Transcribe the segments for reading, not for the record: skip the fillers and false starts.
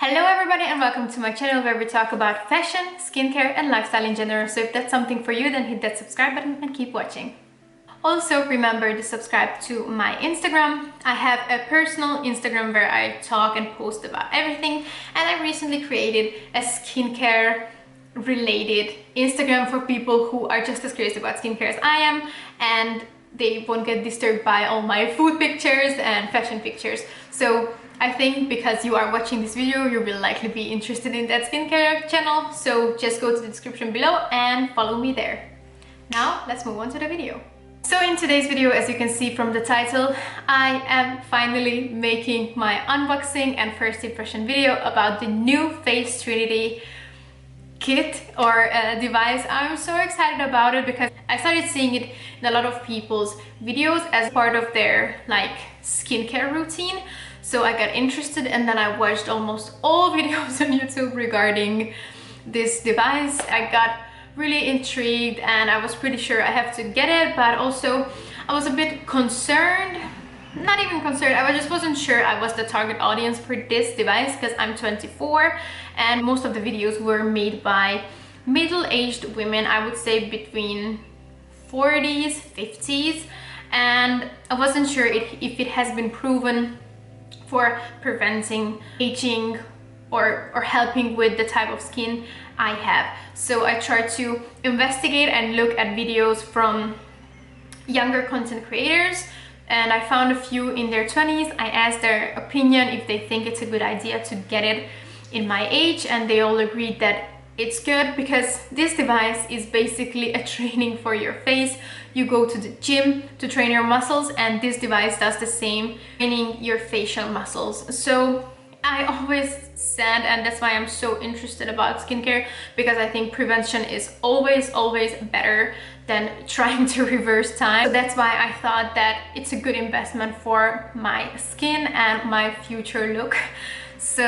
Hello everybody and welcome to my channel where we talk about fashion, skincare and lifestyle in general. So if that's something for you, then hit that subscribe button and keep watching. Also remember to subscribe to my Instagram. I have a personal Instagram where I talk and post about everything, and I recently created a skincare related Instagram for people who are just as curious about skincare as I am, and they won't get disturbed by all my food pictures and fashion pictures. So I think because you are watching this video, you will likely be interested in that skincare channel. So just go to the description below and follow me there. Now let's move on to the video. So in today's video, as you can see from the title, I am finally making my unboxing and first impression video about the NuFace Trinity kit or device. I'm so excited about it because I started seeing it in a lot of people's videos as part of their skincare routine. So I got interested and then I watched almost all videos on YouTube regarding this device. I got really intrigued and I was pretty sure I have to get it, but also I was a bit concerned. Not even concerned, I just wasn't sure I was the target audience for this device because I'm 24 and most of the videos were made by middle-aged women, I would say between 40s, 50s, and I wasn't sure if it has been proven for preventing aging or helping with the type of skin I have. So I tried to investigate and look at videos from younger content creators, and I found a few in their 20s. I asked their opinion if they think it's a good idea to get it in my age, and they all agreed that it's good because this device is basically a training for your face. You go to the gym to train your muscles and this device does the same, training your facial muscles. So I always said, and that's why I'm so interested about skincare, because I think prevention is always better than trying to reverse time. So that's why I thought that it's a good investment for my skin and my future look. So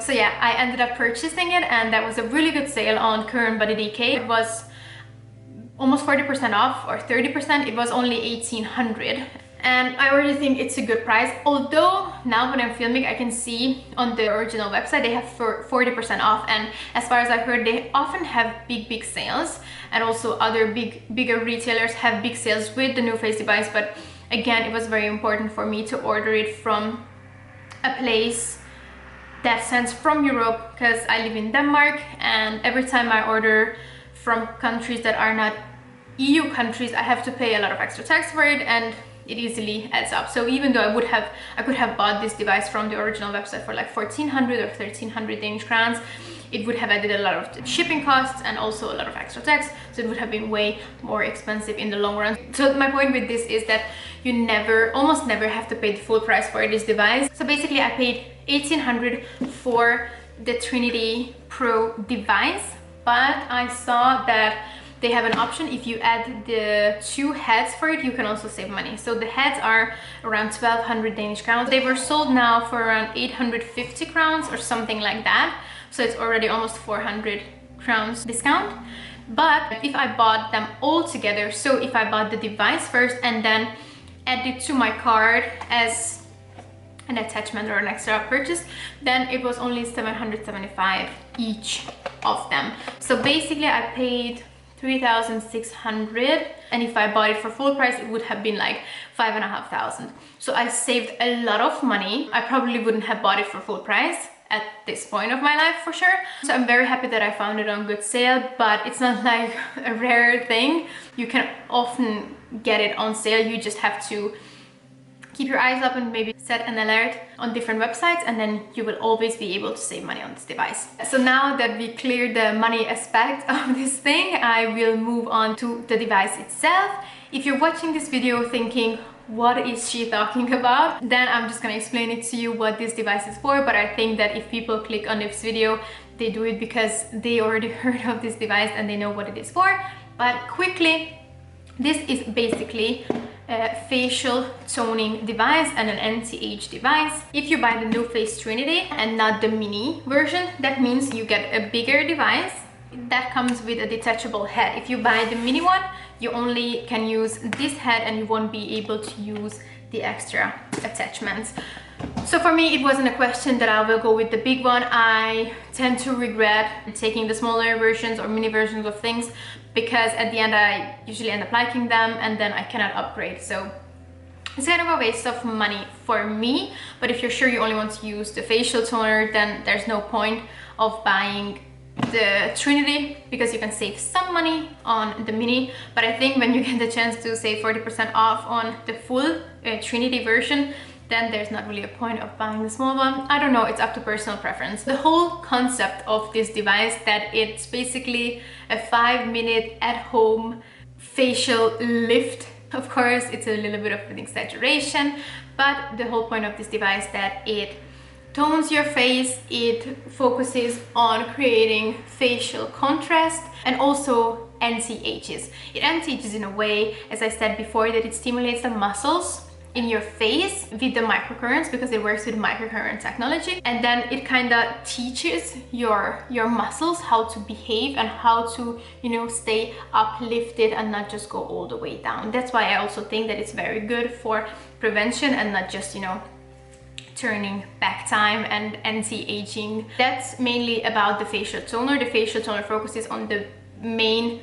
yeah, I ended up purchasing it, and that was a really good sale on Current Body Decay. It was almost 40% off, or 30%. It was only 1,800, and I already think it's a good price. Although now when I'm filming, I can see on the original website they have 40% off, and as far as I've heard, they often have big sales, and also other bigger retailers have big sales with the NuFace device. But again, it was very important for me to order it from a place that sends from Europe, because I live in Denmark, and every time I order from countries that are not EU countries, I have to pay a lot of extra tax for it, and it easily adds up. So even though I could have bought this device from the original website for like 1,400 or 1,300 Danish crowns, it would have added a lot of shipping costs and also a lot of extra tax, so it would have been way more expensive in the long run. So my point with this is that you almost never have to pay the full price for this device. So basically I paid 1,800 for the Trinity Pro device, but I saw that they have an option. If you add the 2 heads for it, you can also save money. So the heads are around 1,200 Danish crowns. They were sold now for around 850 crowns or something like that. So it's already almost 400 crowns discount. But if I bought them all together, so if I bought the device first and then added it to my card as an attachment or an extra purchase, then it was only 775 each of them. So basically I paid 3,600, and if I bought it for full price, it would have been like 5,500. So I saved a lot of money. I probably wouldn't have bought it for full price at this point of my life for sure. So I'm very happy that I found it on good sale, but it's not like a rare thing. You can often get it on sale. You just have to keep your eyes up and maybe set an alert on different websites, and then you will always be able to save money on this device. So now that we cleared the money aspect of this thing, I will move on to the device itself. If you're watching this video thinking, what is she talking about? Then I'm just gonna explain it to you what this device is for. But I think that if people click on this video, they do it because they already heard of this device and they know what it is for. But quickly, this is basically a facial toning device and an anti-age device. If you buy the NuFace Trinity and not the mini version, that means you get a bigger device that comes with a detachable head. If you buy the mini one, you only can use this head and you won't be able to use the extra attachments. So for me, it wasn't a question that I will go with the big one. I tend to regret taking the smaller versions or mini versions of things, because at the end I usually end up liking them and then I cannot upgrade. So it's kind of a waste of money for me. But if you're sure you only want to use the facial toner, then there's no point of buying the Trinity, because you can save some money on the mini. But I think when you get the chance to save 40% off on the full Trinity version, then there's not really a point of buying the small one. I don't know, it's up to personal preference. The whole concept of this device, that it's basically a 5-minute at-home facial lift. Of course, it's a little bit of an exaggeration, but the whole point of this device, that it tones your face, it focuses on creating facial contrast, and also anti-ages. It anti-ages in a way, as I said before, that it stimulates the muscles in your face with the microcurrents, because it works with microcurrent technology, and then it kind of teaches your muscles how to behave and how to, you know, stay uplifted and not just go all the way down. That's why I also think that it's very good for prevention and not just, you know, turning back time and anti-aging. That's mainly about the facial toner. The facial toner focuses on the main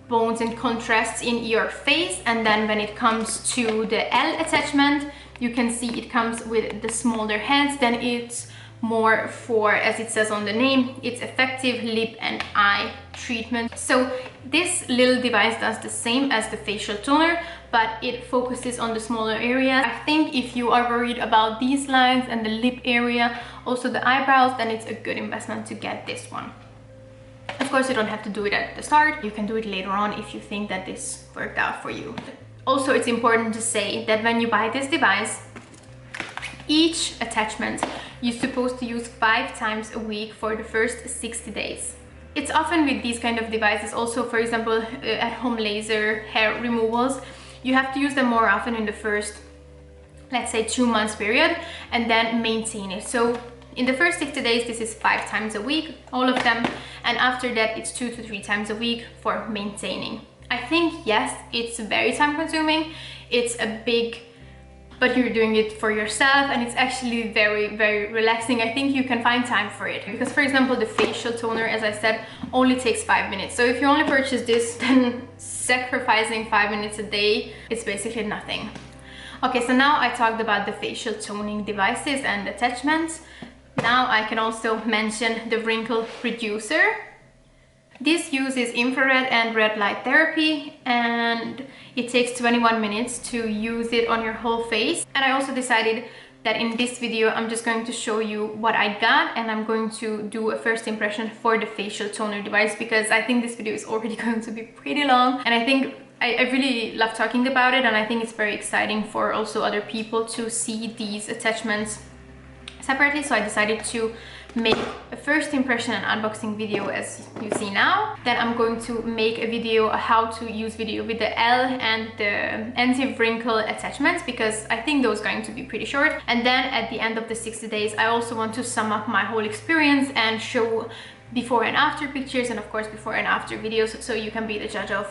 bones and contrasts in your face, and then when it comes to the L attachment, you can see it comes with the smaller heads. Then it's more for, as it says on the name, it's effective lip and eye treatment. So this little device does the same as the facial toner, but it focuses on the smaller area. I think if you are worried about these lines and the lip area, also the eyebrows, then it's a good investment to get this one. Of course, you don't have to do it at the start. You can do it later on if you think that this worked out for you. Also, it's important to say that when you buy this device, each attachment you're supposed to use 5 times a week for the first 60 days. It's often with these kind of devices also, for example, at-home laser hair removals, you have to use them more often in the first, let's say, 2 months period, and then maintain it. So in the first 60 days, this is 5 times a week, all of them. And after that, it's 2 to 3 times a week for maintaining. I think, yes, it's very time consuming. It's a big, but you're doing it for yourself, and it's actually very, very relaxing. I think you can find time for it. Because, for example, the facial toner, as I said, only takes 5 minutes. So if you only purchase this, then sacrificing 5 minutes a day, it's basically nothing. Okay, so now I talked about the facial toning devices and attachments. Now I can also mention the wrinkle reducer. This uses infrared and red light therapy, and it takes 21 minutes to use it on your whole face. And I also decided that in this video I'm just going to show you what I got, and I'm going to do a first impression for the facial toner device, because I think this video is already going to be pretty long, and I think I really love talking about it, and I think it's very exciting for also other people to see these attachments separately. So I decided to make a first impression and unboxing video as you see now. Then I'm going to make a video how to use video with the L and the anti-wrinkle attachments, because I think those are going to be pretty short. And then at the end of the 60 days, I also want to sum up my whole experience and show before and after pictures, and of course before and after videos, so you can be the judge of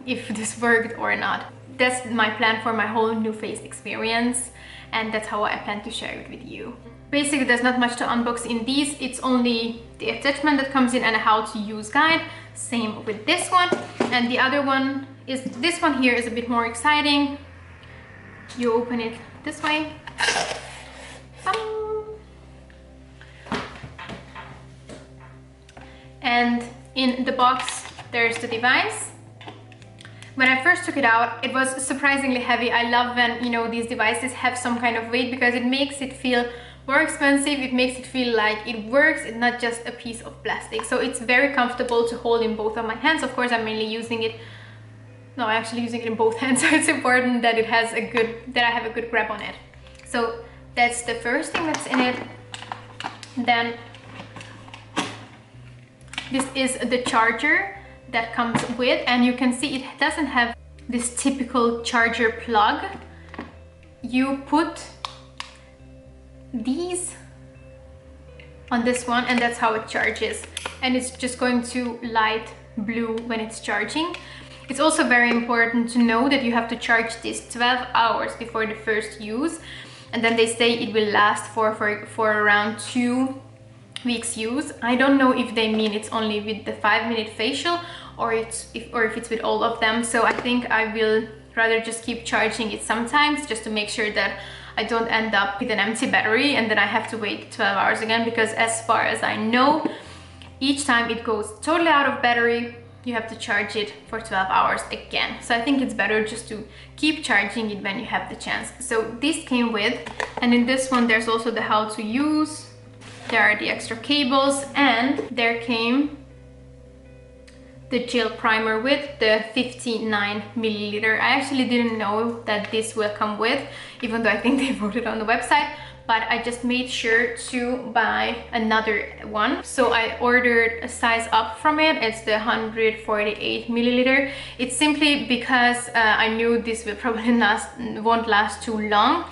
if this worked or not. That's my plan for my whole NuFace experience, and that's how I plan to share it with you. Basically, there's not much to unbox in these. It's only the attachment that comes in and a how to use guide. Same with this one. And the other one is, this one here is a bit more exciting. You open it this way. And in the box, there's the device. When I first took it out, it was surprisingly heavy. I love when, you know, these devices have some kind of weight, because it makes it feel more expensive. It makes it feel like it works. It's not just a piece of plastic. So it's very comfortable to hold in both of my hands. Of course, I'm mainly using it, no, I'm actually using it in both hands. So it's important that it has a good, that I have a good grab on it. So that's the first thing that's in it. Then this is the charger that comes with, and you can see it doesn't have this typical charger plug. You put these on this one, and that's how it charges, and it's just going to light blue when it's charging. It's also very important to know that you have to charge this 12 hours before the first use. and then they say it will last for around 2 weeks use. I don't know if they mean it's only with the 5-minute facial or if it's with all of them. So I think I will rather just keep charging it sometimes, just to make sure that I don't end up with an empty battery and then I have to wait 12 hours again, because as far as I know, each time it goes totally out of battery, you have to charge it for 12 hours again. So I think it's better just to keep charging it when you have the chance. So this came with, and in this one there's also the how to use, there are the extra cables, and there came the gel primer with the 59 milliliter. I actually didn't know that this will come with, even though I think they wrote it on the website, but I just made sure to buy another one. So I ordered a size up from it. It's the 148 milliliter. It's simply because I knew this will probably won't last too long,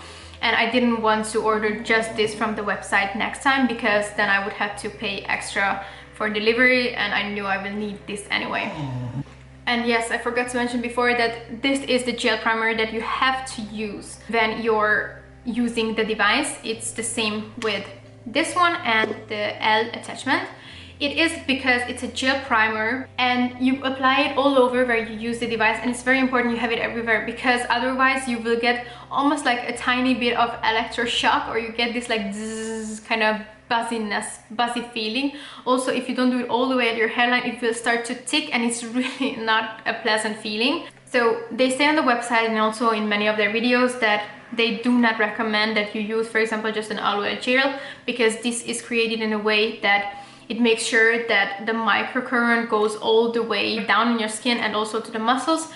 and I didn't want to order just this from the website next time, because then I would have to pay extra for delivery, and I knew I will need this anyway. And yes, I forgot to mention before that this is the gel primer that you have to use when you're using the device. It's the same with this one and the L attachment. It is because it's a gel primer and you apply it all over where you use the device, and it's very important you have it everywhere, because otherwise you will get almost like a tiny bit of electroshock, or you get this like zzz kind of buzzy feeling. Also, if you don't do it all the way at your hairline, it will start to tick, and it's really not a pleasant feeling. So they say on the website and also in many of their videos that they do not recommend that you use, for example, just an aloe gel, because this is created in a way that it makes sure that the microcurrent goes all the way down in your skin and also to the muscles.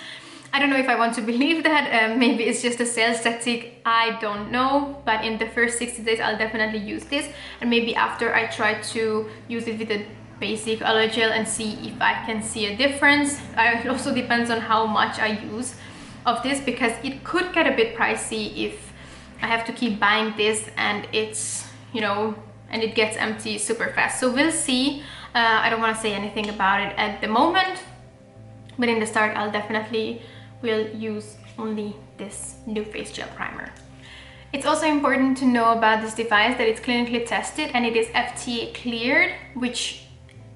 I don't know if I want to believe that. Maybe it's just a sales tactic, I don't know. But in the first 60 days, I'll definitely use this. And maybe after, I try to use it with a basic aloe gel and see if I can see a difference. It also depends on how much I use of this, because it could get a bit pricey if I have to keep buying this and it's, you know, and it gets empty super fast. So we'll see. I don't want to say anything about it at the moment, but in the start I'll definitely will use only this NuFace gel primer. It's also important to know about this device that it's clinically tested and it is FDA cleared, which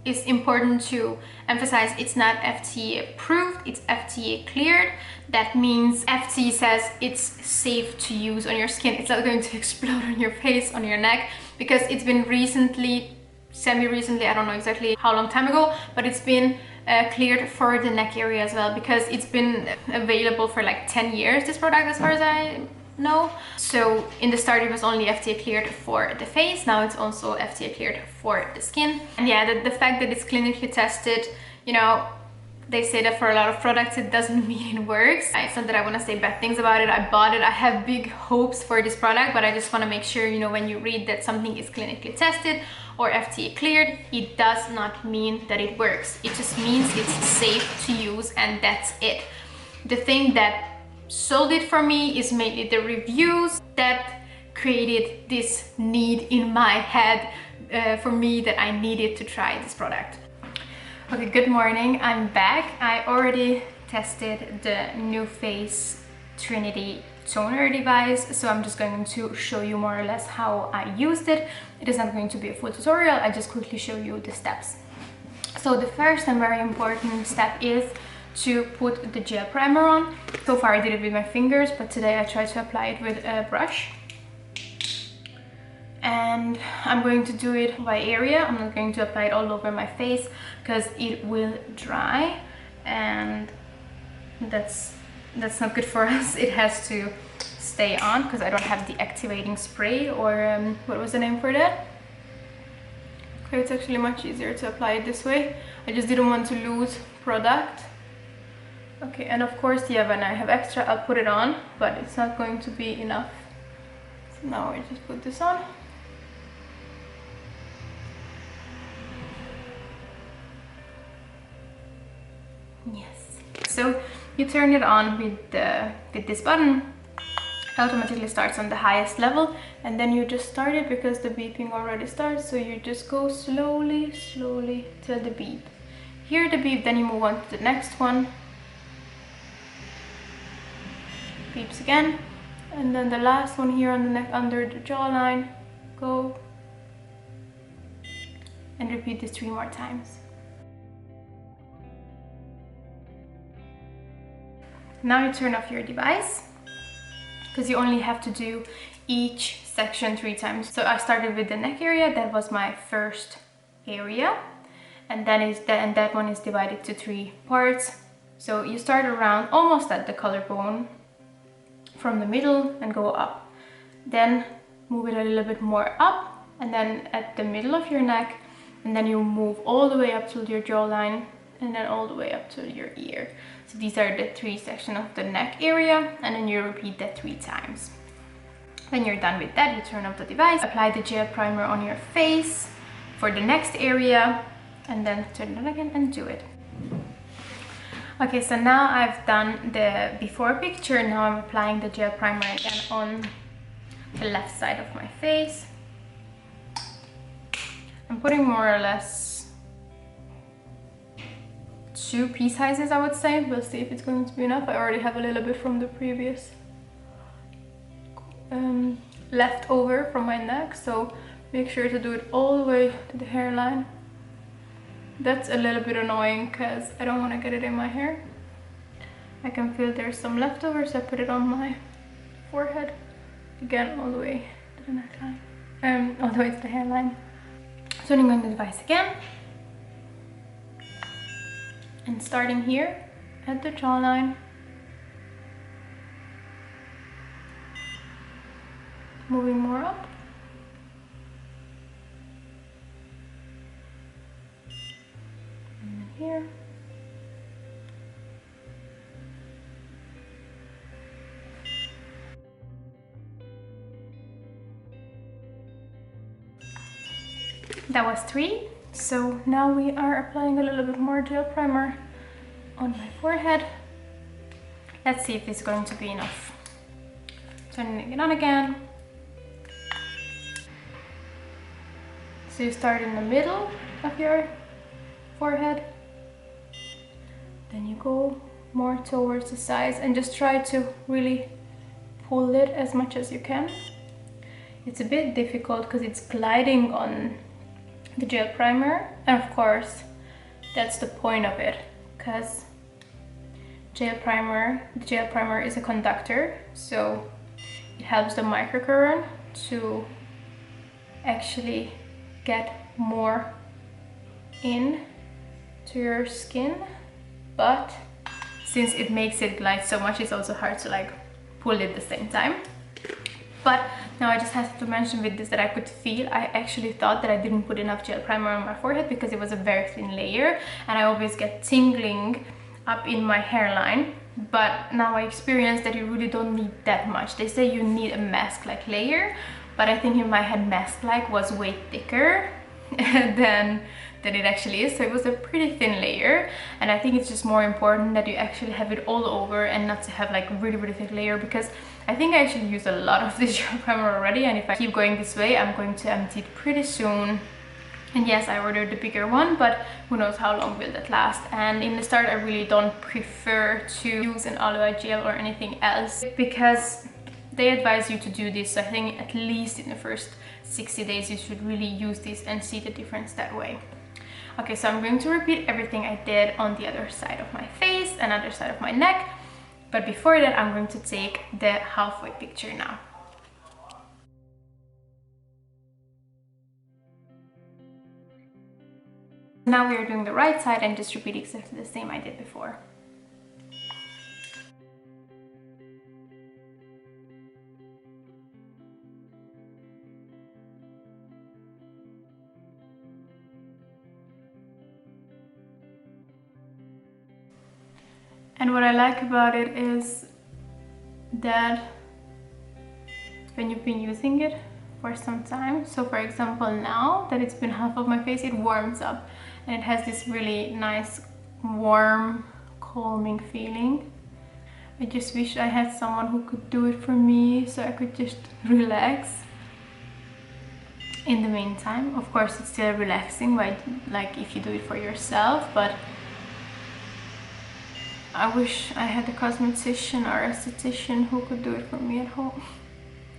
is important to emphasize. It's not FDA approved, it's FDA cleared. That means FDA says it's safe to use on your skin. It's not going to explode on your face, on your neck, because it's been recently, semi-recently, I don't know exactly how long time ago, but it's been cleared for the neck area as well, because it's been available for like 10 years, this product, as far as I know. So in the start it was only FDA cleared for the face, now it's also FDA cleared for the skin. And yeah, the fact that it's clinically tested, you know, they say that for a lot of products it doesn't mean it works. It's not that I want to say bad things about it. I bought it, I have big hopes for this product, but I just want to make sure, you know, when you read that something is clinically tested or FDA cleared, it does not mean that it works. It just means it's safe to use, and that's it. The thing that sold it for me is mainly the reviews that created this need in my head for me that I needed to try this product. Okay, good morning, I'm back. I already tested the NuFace Trinity toner device, so I'm just going to show you more or less how I used it. It is not going to be a full tutorial, I just quickly show you the steps. So the first and very important step is to put the gel primer on. So far I did it with my fingers, but today I tried to apply it with a brush. And I'm going to do it by area. I'm not going to apply it all over my face because it will dry, and that's not good for us. It has to stay on because I don't have the activating spray, or what was the name for that? Okay, it's actually much easier to apply it this way. I just didn't want to lose product. Okay, and of course, yeah, when I have extra, I'll put it on, but it's not going to be enough. So now I just put this on. Yes. So you turn it on with this button. It automatically starts on the highest level, and then you just start it because the beeping already starts. So you just go slowly till the beep. Hear the beep, then you move on to the next one. Beeps again, And then the last one here on the neck under the jawline. Go. And repeat this 3 more times. Now you turn off your device, because you only have to do each section 3 times. So I started with the neck area, that was my first area, and then that one is divided to 3 parts. So you start around almost at the collarbone from the middle and go up, then move it a little bit more up, and then at the middle of your neck, and then you move all the way up to your jawline, and then all the way up to your ear. So these are the 3 sections of the neck area, and then you repeat that 3 times. When you're done with that, you turn off the device, apply the gel primer on your face for the next area, and then turn it on again and do it. Okay, so now I've done the before picture. Now I'm applying the gel primer again on the left side of my face. I'm putting more or less 2 pea sizes, I would say. We'll see if it's going to be enough. I already have a little bit from the previous left over from my neck, so make sure to do it all the way to the hairline. That's a little bit annoying because I don't want to get it in my hair. I can feel there's some leftover, so I put it on my forehead again, all the way to the neckline, all the way to the hairline. Turning on the device again and starting here at the jawline, moving more up, and then here, that was 3. So now we are applying a little bit more gel primer on my forehead. Let's see if it's going to be enough. Turning it on again. So you start in the middle of your forehead, then you go more towards the sides and just try to really pull it as much as you can. It's a bit difficult because it's gliding on the gel primer, and of course that's the point of it, because the gel primer is a conductor, so it helps the microcurrent to actually get more in to your skin, but since it makes it glide so much, it's also hard to like pull it at the same time. But now I just have to mention with this that I could feel, I actually thought that I didn't put enough gel primer on my forehead because it was a very thin layer and I always get tingling up in my hairline. But now I experienced that you really don't need that much. They say you need a mask-like layer, but I think in my head mask-like was way thicker than it actually is. So it was a pretty thin layer, and I think it's just more important that you actually have it all over and not to have like a really thick layer, because I think I actually used a lot of this gel primer already, and if I keep going this way I'm going to empty it pretty soon. And yes, I ordered the bigger one, but who knows how long will that last. And in the start I really don't prefer to use an aloe gel or anything else because they advise you to do this. So I think at least in the first 60 days you should really use this and see the difference that way. Okay, so I'm going to repeat everything I did on the other side of my face and other side of my neck. But before that, I'm going to take the halfway picture now. Now we are doing the right side and just repeat exactly the same I did before. And what I like about it is that when you've been using it for some time, so for example now that it's been half of my face, it warms up and it has this really nice warm calming feeling. I just wish I had someone who could do it for me so I could just relax in the meantime. Of course it's still relaxing, like if you do it for yourself, but I wish I had a cosmetician or esthetician who could do it for me at home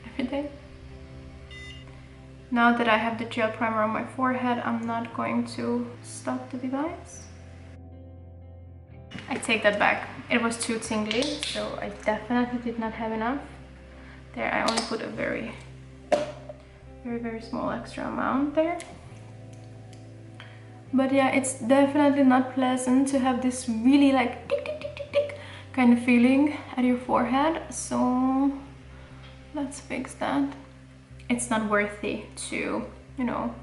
every day. Now that I have the gel primer on my forehead, I'm not going to stop the device. I take that back. It was too tingly, so I definitely did not have enough. There, I only put a very small extra amount there. But yeah, it's definitely not pleasant to have this really like tick, tick, tick, tick, tick kind of feeling at your forehead. So let's fix that. It's not worthy to, you know,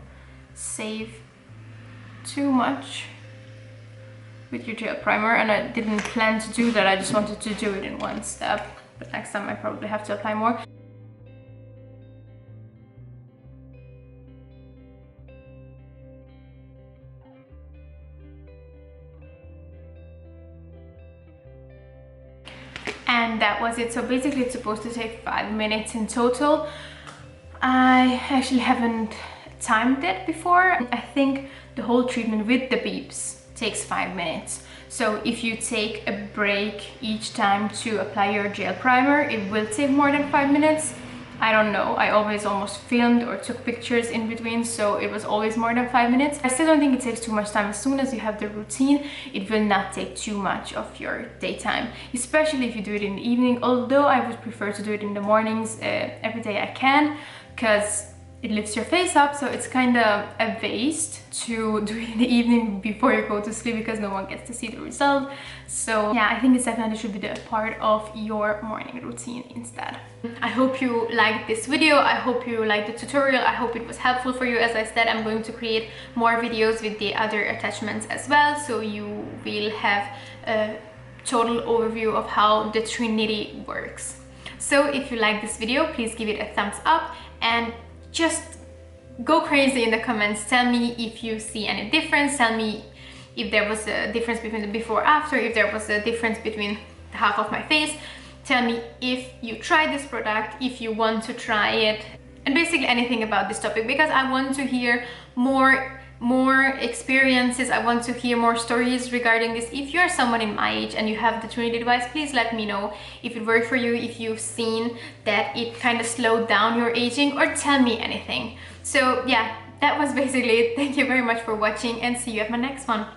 save too much with your gel primer, and I didn't plan to do that. I just wanted to do it in one step, but next time I probably have to apply more. And that was it. So basically it's supposed to take 5 minutes in total. I actually haven't timed it before. I think the whole treatment with the beeps takes 5 minutes. So if you take a break each time to apply your gel primer, it will take more than 5 minutes. I don't know, I always almost filmed or took pictures in between, so it was always more than 5 minutes. I still don't think it takes too much time. As soon as you have the routine, it will not take too much of your daytime, especially if you do it in the evening, although I would prefer to do it in the mornings every day I can, because it lifts your face up, so it's kind of a waste to do it in the evening before you go to sleep because no one gets to see the result. So yeah, I think it definitely should be a part of your morning routine instead. I hope you liked this video. I hope you liked the tutorial. I hope it was helpful for you. As I said, I'm going to create more videos with the other attachments as well, so you will have a total overview of how the Trinity works. So if you like this video, please give it a thumbs up and just go crazy in the comments. Tell me if you see any difference. Tell me if there was a difference between the before after, if there was a difference between the half of my face. Tell me if you tried this product, if you want to try it, and basically anything about this topic, because I want to hear more experiences. I want to hear more stories regarding this. If you're someone in my age and you have the Trinity device, please let me know if it worked for you, if you've seen that it kind of slowed down your aging, or tell me anything. So yeah, that was basically it. Thank you very much for watching, and see you at my next one.